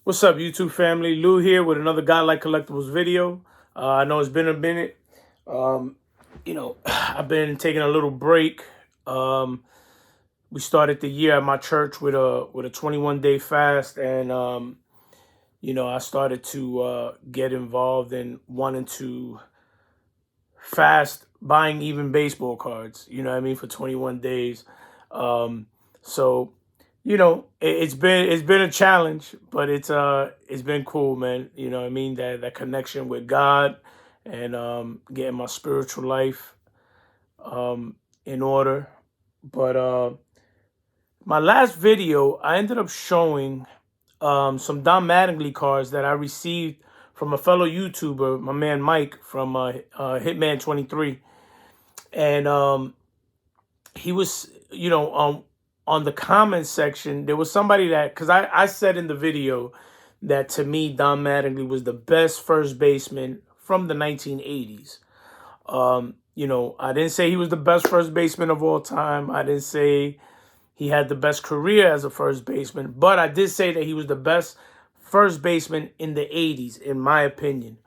What's up, YouTube family? Lou here with another Godlike Collectibles video. I know it's been a minute. Um, I've been taking a little break. Um, we started the year at my church with a 21-day fast, and I started to get involved in wanting to fast buying even baseball cards. You know what I mean, for 21 days. Um, so it's been a challenge, but it's been cool, man. You know what I mean, that connection with God and getting my spiritual life in order. But my last video, I ended up showing some Don Mattingly cards that I received from a fellow YouTuber, my man Mike from Hitman 23, and he was, on the comments section, there was somebody that, because I said in the video that to me, Don Mattingly was the best first baseman from the 1980s. I didn't say he was the best first baseman of all time. I didn't say he had the best career as a first baseman, but I did say that he was the best first baseman in the 80s, in my opinion.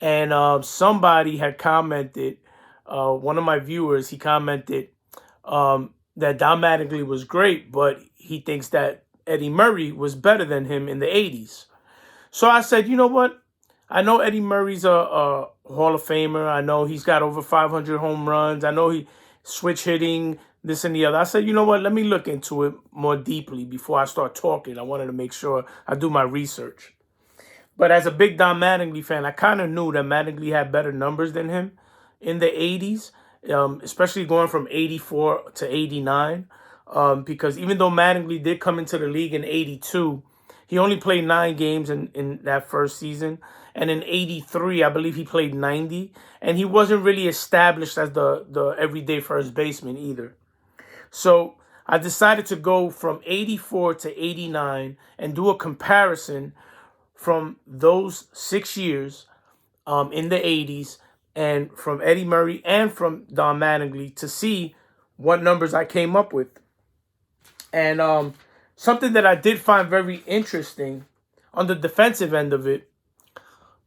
And somebody had commented, one of my viewers, he commented, that Don Mattingly was great, but he thinks that Eddie Murray was better than him in the 80s. So I said, you know what? I know Eddie Murray's a Hall of Famer. I know he's got over 500 home runs. I know he switch hitting, this and the other. I said, you know what? Let me look into it more deeply before I start talking. I wanted to make sure I do my research. But as a big Don Mattingly fan, I kind of knew that Mattingly had better numbers than him in the 80s, especially going from 84 to 89. Because even though Mattingly did come into the league in 82, he only played 9 games in that first season. And in 83, I believe he played 90. And he wasn't really established as the everyday first baseman either. So I decided to go from 84 to 89 and do a comparison from those 6 years in the 80s, and from Eddie Murray and from Don Mattingly, to see what numbers I came up with. And something that I did find very interesting on the defensive end of it,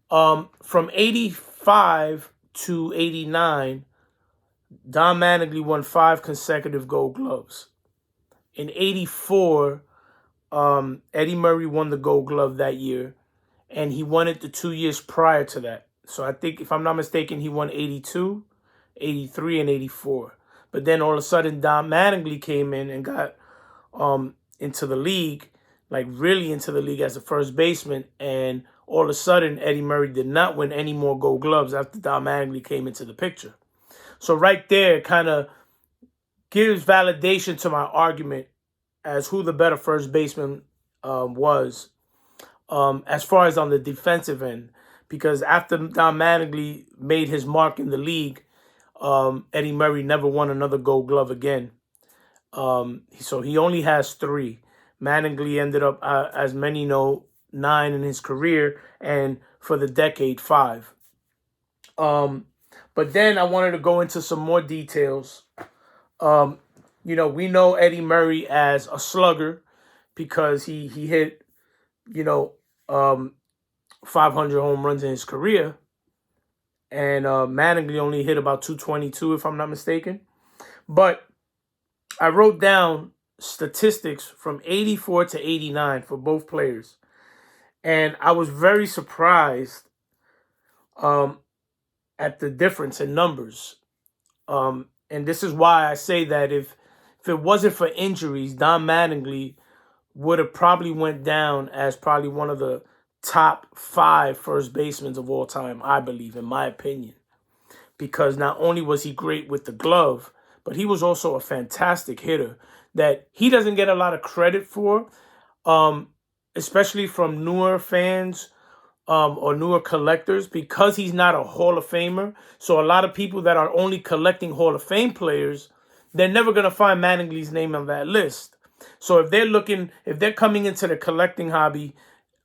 from 85 to 89, Don Mattingly won 5 consecutive Gold Gloves. In 84, Eddie Murray won the Gold Glove that year, and he won it the 2 years prior to that. So I think, if I'm not mistaken, he won 82, 83, and 84. But then all of a sudden, Don Mattingly came in and got into the league, like really into the league as a first baseman. And all of a sudden, Eddie Murray did not win any more Gold Gloves after Don Mattingly came into the picture. So right there kind of gives validation to my argument as who the better first baseman was, as far as on the defensive end. Because after Don Mattingly made his mark in the league, Eddie Murray never won another Gold Glove again. So he only has 3. Mattingly ended up, as many know, 9 in his career, and for the decade, 5. But then I wanted to go into some more details. We know Eddie Murray as a slugger because he hit, 500 home runs in his career. And Mattingly only hit about 222, if I'm not mistaken. But I wrote down statistics from 84 to 89 for both players. And I was very surprised at the difference in numbers. And this is why I say that if it wasn't for injuries, Don Mattingly would have probably went down as probably one of the top 5 first basemen of all time, I believe, in my opinion. Because not only was he great with the glove, but he was also a fantastic hitter that he doesn't get a lot of credit for, especially from newer fans or newer collectors, because he's not a Hall of Famer. So a lot of people that are only collecting Hall of Fame players, they're never going to find Mattingly's name on that list. So if they're coming into the collecting hobby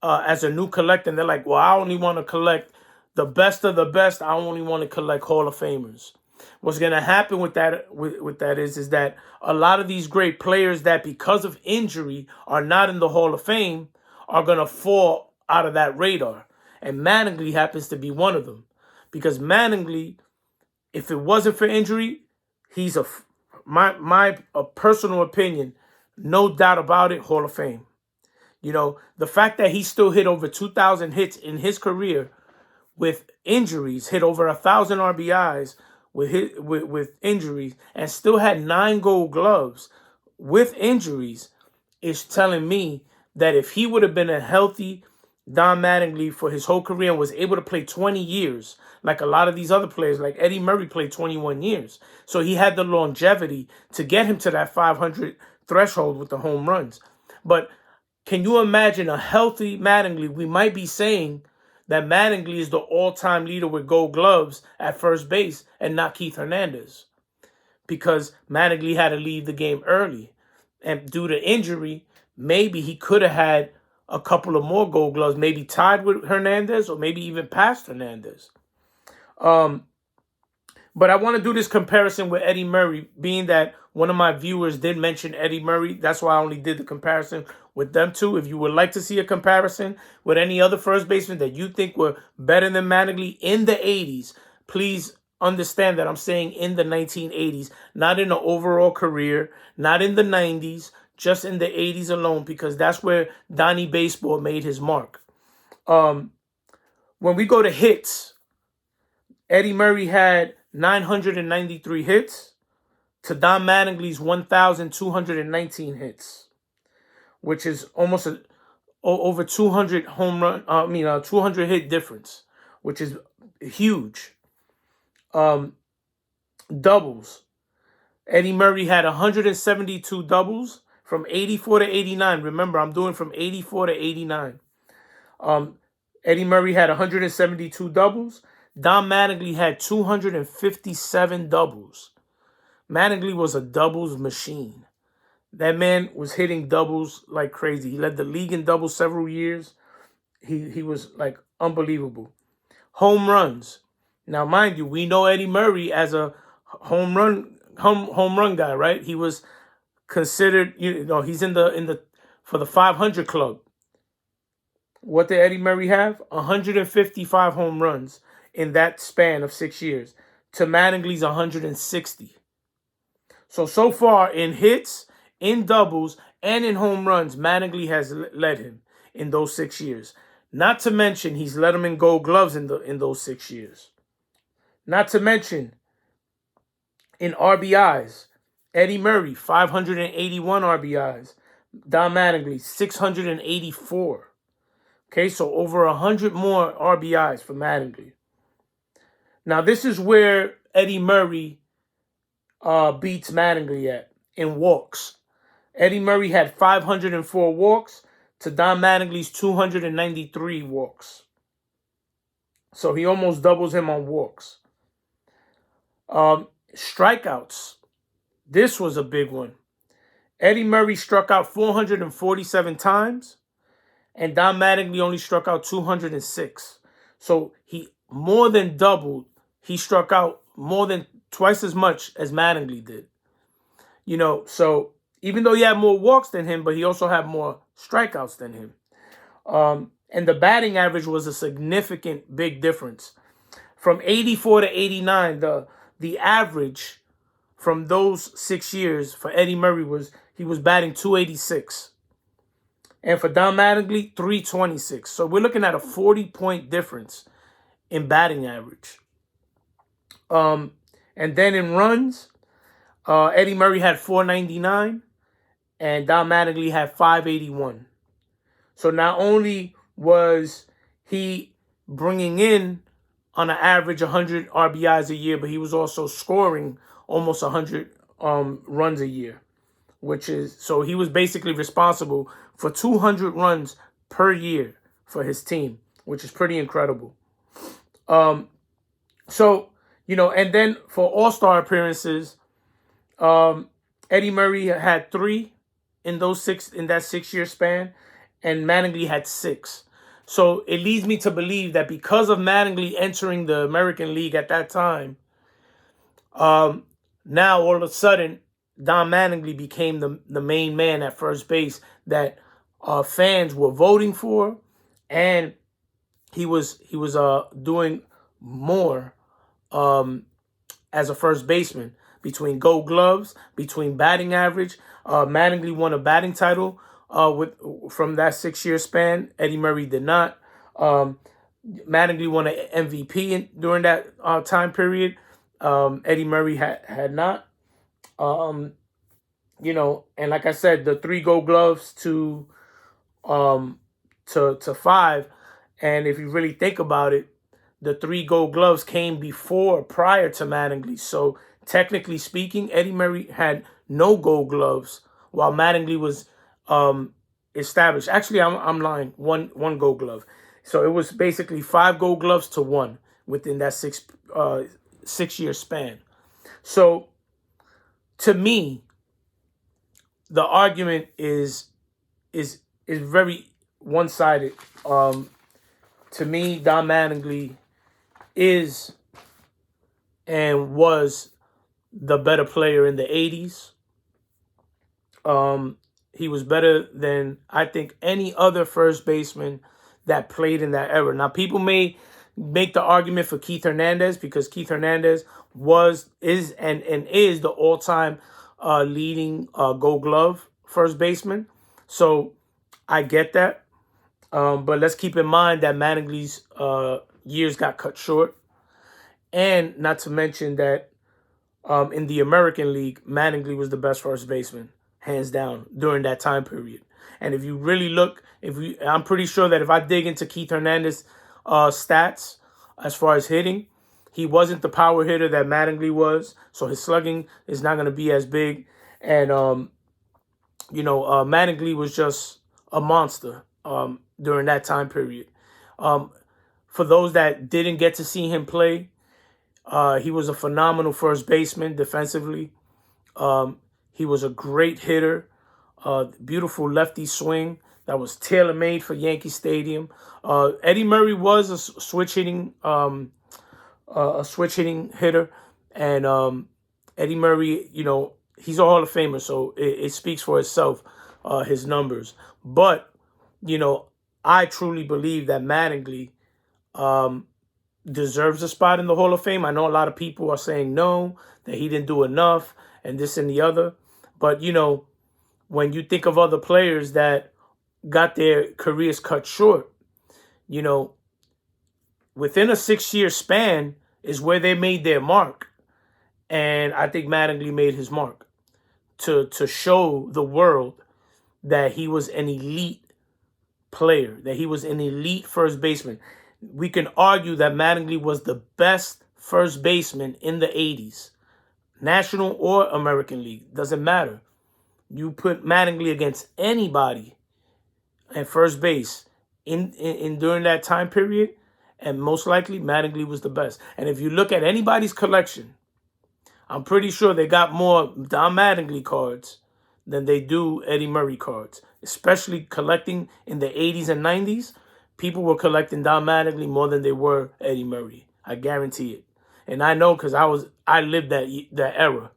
as a new collector, and they're like, well, I only want to collect the best of the best, I only want to collect Hall of Famers. What's going to happen with that is that a lot of these great players that, because of injury, are not in the Hall of Fame, are going to fall out of that radar. And Mattingly happens to be one of them. Because Mattingly, if it wasn't for injury, he's my personal opinion, no doubt about it, Hall of Fame. You know, the fact that he still hit over 2,000 hits in his career with injuries, hit over 1,000 RBIs with injuries, and still had 9 Gold Gloves with injuries, is telling me that if he would have been a healthy Don Mattingly for his whole career and was able to play 20 years, like a lot of these other players, like Eddie Murray played 21 years. So he had the longevity to get him to that 500 threshold with the home runs. But can you imagine a healthy Mattingly? We might be saying that Mattingly is the all-time leader with Gold Gloves at first base and not Keith Hernandez, because Mattingly had to leave the game early. And due to injury, maybe he could have had a couple of more Gold Gloves, maybe tied with Hernandez or maybe even past Hernandez. But I want to do this comparison with Eddie Murray, being that one of my viewers did mention Eddie Murray. That's why I only did the comparison with them two. If you would like to see a comparison with any other first baseman that you think were better than Mattingly in the 80s, please understand that I'm saying in the 1980s, not in the overall career, not in the 90s, just in the 80s alone, because that's where Donnie Baseball made his mark. When we go to hits, Eddie Murray had 993 hits to Don Mattingly's 1,219 hits, which is almost over 200 home run. 200 hit difference, which is huge. Doubles. Eddie Murray had 172 doubles from 84 to 89. Remember, I'm doing from 84 to 89. Eddie Murray had 172 doubles. Don Mattingly had 257 doubles. Mattingly was a doubles machine. That man was hitting doubles like crazy. He led the league in doubles several years. He was like unbelievable. Home runs. Now, mind you, we know Eddie Murray as a home run guy, right? He was considered, he's in the for the 500 club. What did Eddie Murray have? 155 home runs in that span of 6 years to Mattingly's 160. So far in hits, in doubles, and in home runs, Mattingly has led him in those 6 years. Not to mention, he's led him in Gold Gloves in those 6 years. Not to mention, in RBIs, Eddie Murray, 581 RBIs. Don Mattingly, 684. Okay, so over 100 more RBIs for Mattingly. Now, this is where Eddie Murray beats Mattingly at, in walks. Eddie Murray had 504 walks to Don Mattingly's 293 walks. So he almost doubles him on walks. Strikeouts. This was a big one. Eddie Murray struck out 447 times, and Don Mattingly only struck out 206. So he more than doubled. He struck out more than twice as much as Mattingly did. So even though he had more walks than him, but he also had more strikeouts than him. And the batting average was a significant big difference. From 84 to 89, the average from those 6 years for Eddie Murray was batting 286. And for Don Mattingly, 326. So we're looking at a 40-point difference in batting average. And then in runs, Eddie Murray had 499 and Don Mattingly had 581. So not only was he bringing in on an average 100 RBIs a year, but he was also scoring almost 100 runs a year, so he was basically responsible for 200 runs per year for his team, which is pretty incredible. And then for All-Star appearances, Eddie Murray had 3 in that 6-year span, and Mattingly had 6. So it leads me to believe that because of Mattingly entering the American League at that time, now all of a sudden Don Mattingly became the main man at first base that fans were voting for, and he was doing more as a first baseman, between Gold Gloves, between batting average. Mattingly won a batting title with from that 6 year span. Eddie Murray did not. Mattingly won an MVP during that time period. Eddie Murray had not. And like I said, the 3 Gold Gloves um, to 5, and if you really think about it, the 3 Gold Gloves came prior to Mattingly. So technically speaking, Eddie Murray had no Gold Gloves while Mattingly was established. Actually, I'm lying. One Gold Glove. So it was basically 5 Gold Gloves to 1 within that 6 year span. So to me, the argument is very one sided. To me, Don Mattingly is and was the better player in the 80's. He was better than, I think, any other first baseman that played in that era. Now, people may make the argument for Keith Hernandez, because Keith Hernandez is the all-time leading Gold Glove first baseman. So I get that. But let's keep in mind that Mattingly's years got cut short. And not to mention that in the American League, Mattingly was the best first baseman, hands down, during that time period. And if you really look, I'm pretty sure that if I dig into Keith Hernandez stats as far as hitting, he wasn't the power hitter that Mattingly was, so his slugging is not going to be as big. And Mattingly was just a monster during that time period. For those that didn't get to see him play, he was a phenomenal first baseman defensively. He was a great hitter, beautiful lefty swing that was tailor-made for Yankee Stadium. Eddie Murray was a switch hitting hitter, and Eddie Murray, he's a Hall of Famer, so it speaks for itself, his numbers. But I truly believe that Mattingly deserves a spot in the Hall of Fame. I know a lot of people are saying no, that he didn't do enough, and this and the other. But, when you think of other players that got their careers cut short, within a 6 year span is where they made their mark. And I think Mattingly made his mark to show the world that he was an elite player, that he was an elite first baseman. We can argue that Mattingly was the best first baseman in the 80's, National or American League, doesn't matter. You put Mattingly against anybody at first base in during that time period, and most likely Mattingly was the best. And if you look at anybody's collection, I'm pretty sure they got more Don Mattingly cards than they do Eddie Murray cards, especially collecting in the 80's and 90's. People were collecting Don Mattingly more than they were Eddie Murray. I guarantee it. And I know because I lived that era.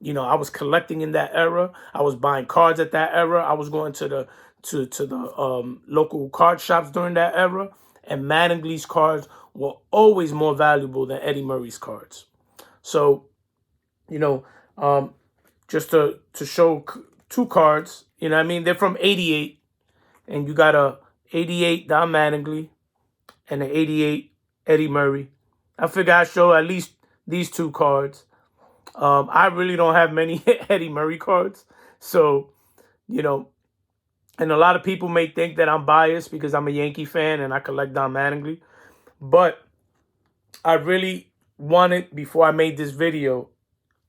I was collecting in that era. I was buying cards at that era. I was going to the local card shops during that era. And Mattingly's cards were always more valuable than Eddie Murray's cards. So, just to show 2 cards, they're from 88. And you got a 88 Don Mattingly and an 88 Eddie Murray. I figure I show at least these 2 cards. I really don't have many Eddie Murray cards. So, and a lot of people may think that I'm biased because I'm a Yankee fan and I collect Don Mattingly. But I really wanted, before I made this video,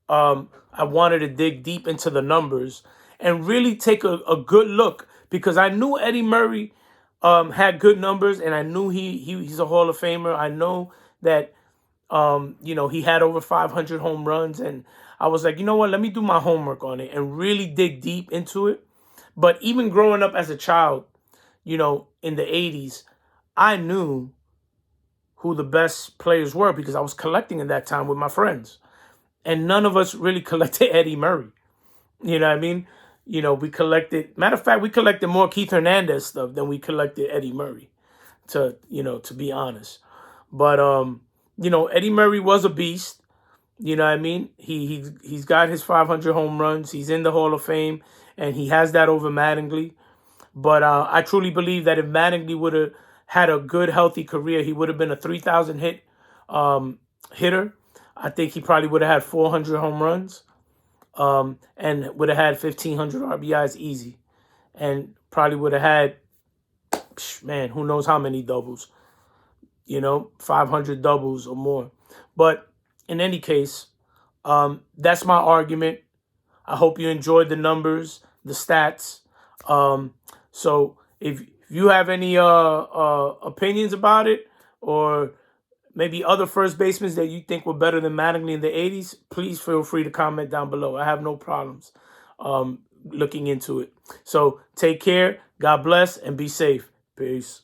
I wanted to dig deep into the numbers and really take a good look, because I knew Eddie Murray had good numbers, and I knew he's a Hall of Famer. I know that he had over 500 home runs, and I was like, let me do my homework on it and really dig deep into it. But even growing up as a child, in the 80's, I knew who the best players were because I was collecting at that time with my friends. And none of us really collected Eddie Murray. You know what I mean? we collected. Matter of fact, we collected more Keith Hernandez stuff than we collected Eddie Murray. To be honest, but Eddie Murray was a beast. You know what I mean? He's got his 500 home runs. He's in the Hall of Fame, and he has that over Mattingly. But I truly believe that if Mattingly would have had a good, healthy career, he would have been a 3,000 hit hitter. I think he probably would have had 400 home runs, and would have had 1,500 RBIs easy, and probably would have had, man, who knows how many doubles, 500 doubles or more. But in any case, that's my argument. I hope you enjoyed the numbers, the stats. So if you have any opinions about it, or maybe other first basemen that you think were better than Mattingly in the 80s, please feel free to comment down below. I have no problems looking into it. So take care, God bless, and be safe. Peace.